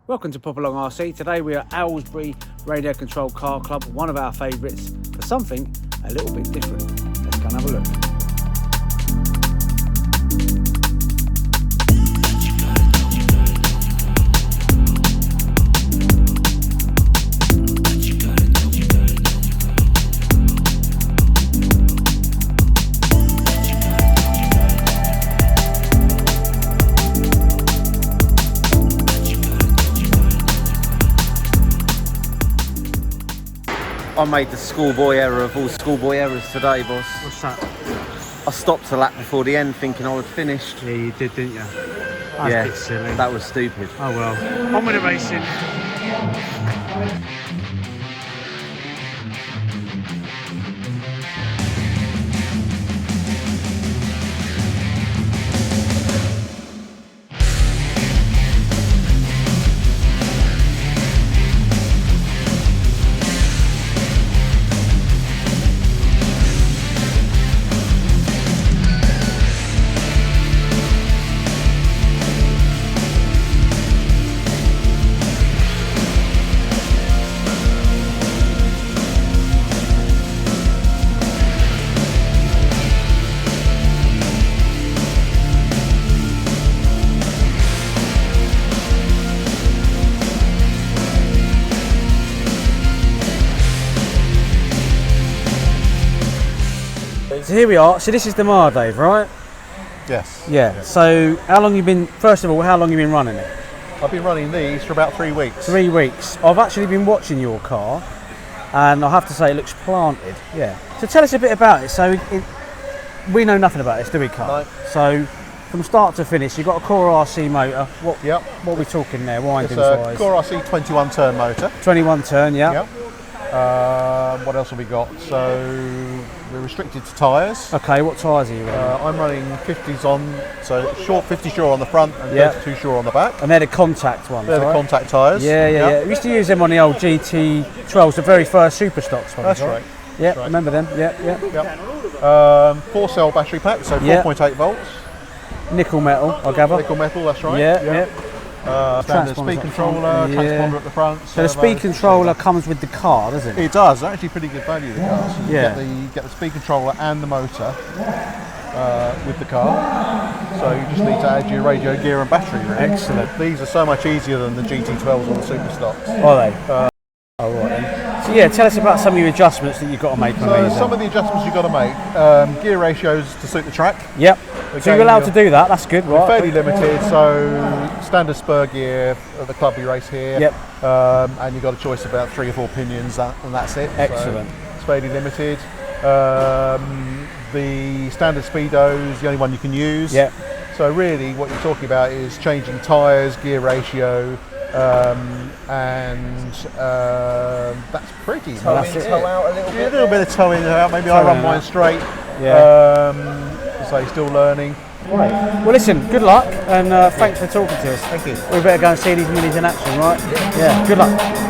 Welcome to Popalong RC. Today we are at Aylesbury Radio Control Car Club, one of our favourites, for something a little bit different. Let's go and have a look. I made the schoolboy error of all schoolboy errors today, boss. What's that? I stopped a lap before the end thinking I had finished. Yeah, you did, didn't you? That's Yeah, a bit silly. that was stupid. Oh well. On with the racing. So here we are. So this is the Mardave, right? Yes. Yeah. So how long you been? First of all, how long you been running it? I've been running these for about 3 weeks. 3 weeks. I've actually been watching your car, and I have to say it looks planted. Yeah. So tell us a bit about it. So we know nothing about this, do we, Carl? No. So from start to finish, you've got a Core RC motor. What? Yep. What are we talking there? It's Windings a wise. Core RC 21 turn motor. 21 turn. Yeah. Yep. What else have we got? So we're restricted to tyres. Okay. What tyres are you running? I'm running 50s on, so short 50 shore on the front and Yep. 32 shore on the back. And they're the contact ones. They're the right? contact tyres. Yeah. We used to use them on the old GT12s, the very first super stocks ones. That's right. Yeah, right. remember them. Yeah. Yep. 4-cell battery pack, so Yeah. 4.8 volts. Nickel metal, I gather. Nickel metal, that's right. Yeah. Standard Transponders speed up controller, front. Yeah. transponder at the front. So the speed controller comes with the car, doesn't it? It does, actually pretty good value, the car. So you Yeah. get the speed controller and the motor with the car. So you just need to add your radio, gear and battery, really. Excellent. These are so much easier than the GT12s or the super stocks. Are they? Oh, right then. So yeah, tell us about some of your adjustments that you've got to make on So these. some of the adjustments you've got to make, gear ratios to suit the track. Yep. So Again, you're allowed to do that, that's good, right? Fairly limited, so standard spur gear at the club we race here. Yep. And you've got a choice of about 3 or 4 pinions, and that's it. Excellent. So it's fairly limited. The standard speedo is the only one you can use. Yep. So really what you're talking about is changing tyres, gear ratio, and that's pretty much That's it. Toe out a little bit. A little bit of toe in and out. Maybe I run mine straight. Yeah. So you're still learning. Right. Well, listen, good luck, and thanks for talking to us. Thank you. We better go and see these minis in action, right? Yeah. Good luck.